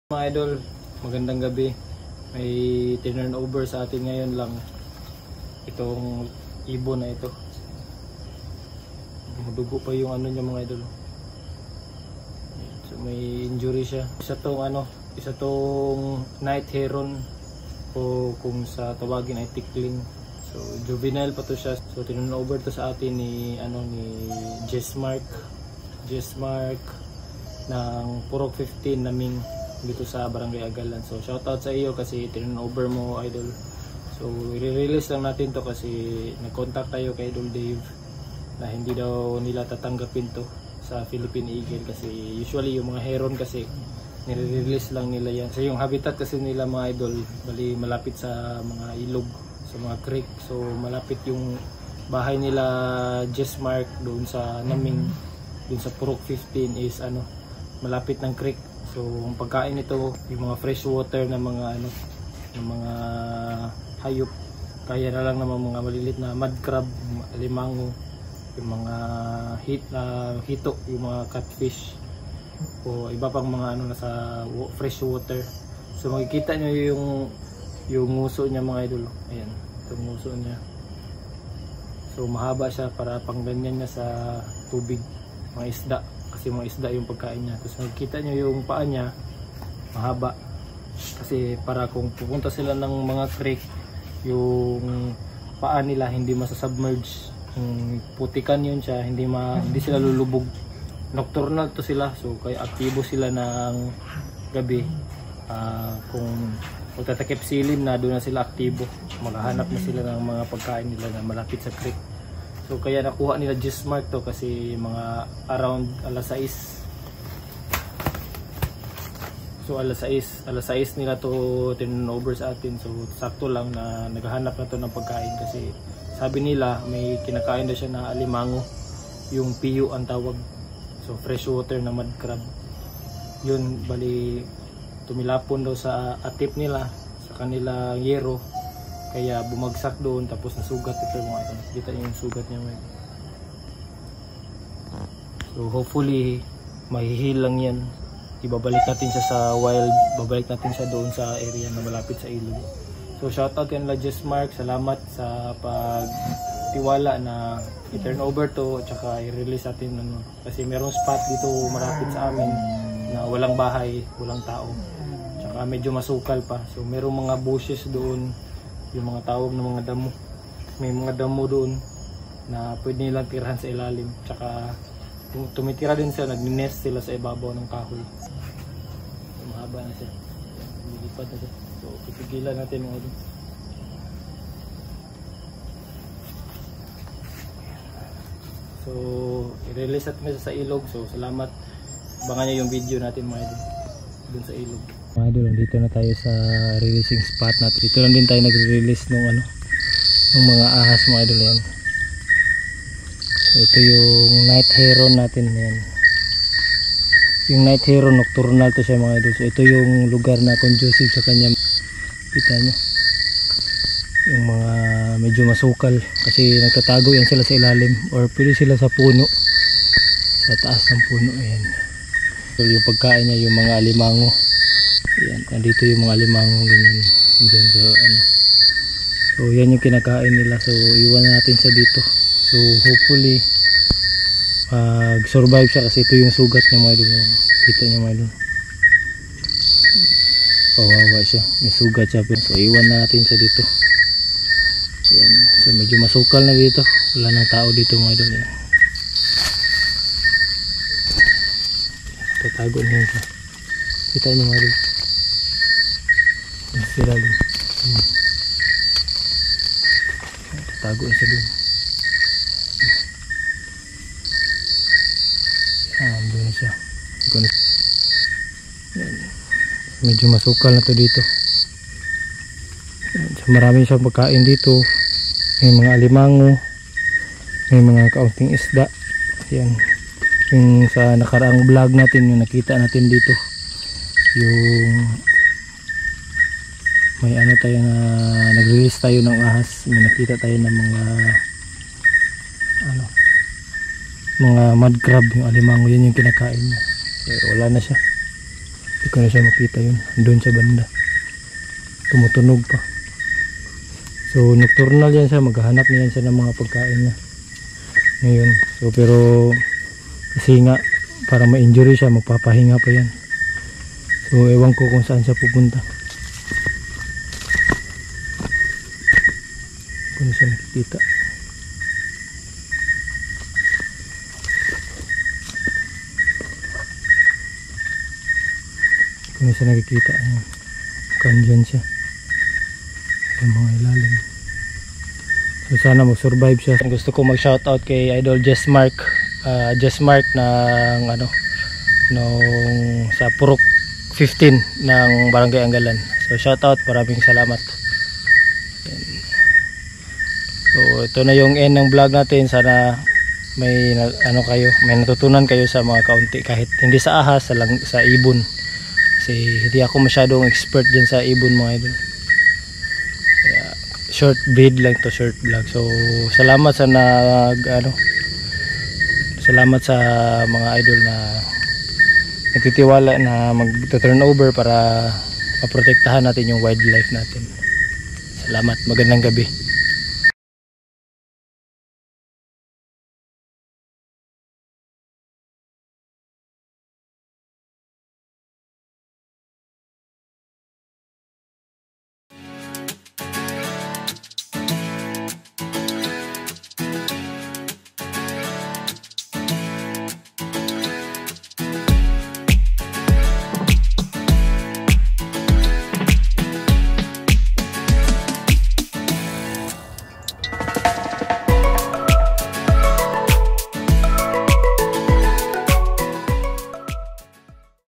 Mga idol, magandang gabi. May turn over sa atin ngayon lang itong ibon na ito. Madugo pa yung ano niya mga idol. So may injury siya. Isa tong night heron o kung sa tawagin ay tickling. So juvenile pa to siya. So turn over to sa atin ni Jessmark ng Purok 15 naming dito sa Barangay Agalan. So shoutout sa iyo kasi turn over mo idol. So i-release lang natin to kasi nag-contact tayo kay Idol Dave na hindi daw nila tatanggapin to sa Philippine Eagle kasi usually yung mga heron kasi nire-release lang nila yan. So yung habitat kasi nila mga idol bali malapit sa mga ilog, sa mga creek. So malapit yung bahay nila Jessmark doon sa naming doon sa Purok 15 is malapit ng creek. So ang pagkain nito yung mga fresh water na mga ng mga hayop, kaya na lang naman mga maliliit na mud crab, alimango, yung mga hito, yung mga catfish o iba pang mga nasa fresh water. So makikita nyo yung nguso niya mga idol. Ayan, itong nguso niya. So mahaba siya para pang ganyan niya sa tubig, mga isda. Kasi mga isda yung pagkain niya. Tapos makikita nyo yung paa niya mahaba kasi para kung pupunta sila ng mga creek yung paa nila hindi masasubmerge. Putikan yun siya, hindi sila lulubog. Nocturnal to sila, so kaya aktibo sila ng gabi. Kung magtatakip silim na doon na sila aktibo, maghahanap na sila ng mga pagkain nila na malapit sa creek. So kaya nakuha nila Jessmark to kasi mga around alas 6. So alas 6 nila to turn over sa atin. So sakto lang na naghahanap na to ng pagkain kasi sabi nila may kinakain na siya na alimango, yung piyo ang tawag. So fresh water na mud crab. Yun bali tumilapon daw sa atip nila sa kanilang yero. Kaya bumagsak doon tapos nasugat ito mga ito. Kita niyo yung sugat niya. So hopefully mahihil lang yan. Ibabalik natin siya sa wild. Babalik natin siya doon sa area na malapit sa ilog. So shoutout kanila Jessmark. Salamat sa pagtiwala na i-turn over to at saka i-release natin. Kasi merong spot dito malapit sa amin na walang bahay, walang tao. Tsaka medyo masukal pa. So merong mga bushes doon, yung mga tawag ng mga damo. May mga damo doon na pwede nilang tirahan sa ilalim. Tsaka tumitira din sila, nag-nest sila sa ibabaw ng kahoy. So, mahaba na siya. Lilipad na siya. So pipigilan natin mga ito. So i-release natin siya sa ilog. So salamat. Abangan nyo yung video natin mga ito dun sa ilog. Mga idol, dito na tayo sa releasing spot natin. Dito lang din tayo nagre-release ng mga ahas mga idol yan. So ito yung night heron natin yan. Yung night heron nocturnal to siya mga idol. So ito yung lugar na conducive sa kanya. Kita nyo yung mga medyo masukal kasi nagtatago yan sila sa ilalim or pwede sila sa puno, sa taas ng puno. Ayan. So yung pagkain niya yung mga alimango. Ayan, nandito yung mga alimango ganyan. Diyan, so yan yung kinakain nila. So iwan natin siya dito. So hopefully mag survive siya kasi ito yung sugat niya mga idol. Kita niyo mga idol, kawawa siya, may sugat siya. So iwan natin siya dito. Ayan, so medyo masukal na dito, wala nang tao dito mga idol. Tatago na siya, kita niyo mga idol. Sila din. Tatago na siya dun. Doon na siya. Medyo masukal na to dito. So, marami siyang pagkain dito. May mga alimango, may mga kaunting isda. Yan. Yung sa nakaraang vlog natin, yung nakita natin dito, yung may tayo na nag-release tayo ng ahas. May nakita tayo ng mga mud crab, yung alimango, yun yung kinakain niya. So, wala na siya. Hindi ko na siya makita yun. Doon sa banda. Tumutunog pa. So nocturnal yan siya. Maghahanap niyan siya ng mga pagkain niya. Ngayon. So pero kasi nga para ma-injury siya, magpapahinga pa yan. So ewan ko kung saan siya pupunta. Hindi ko na siya nakikita. Kung siya nakikita, kandiyan siya yung mga ilalim. So sana mag-survive siya. Gusto ko mag-shoutout kay Idol Jess Mark ng nung sa Purok 15 ng Barangay Anggalan. So shoutout, maraming salamat. So ito na yung end ng vlog natin. Sana may may natutunan kayo sa mga kaunti, kahit hindi sa ahas, sa ibon. Kasi hindi ako masyadong expert dyan sa ibon, mga idol. Kaya, short breed lang to, short vlog. So salamat sa salamat sa mga idol na nagtitiwala na mag-turn over para maprotektahan natin yung wildlife natin. Salamat, magandang gabi.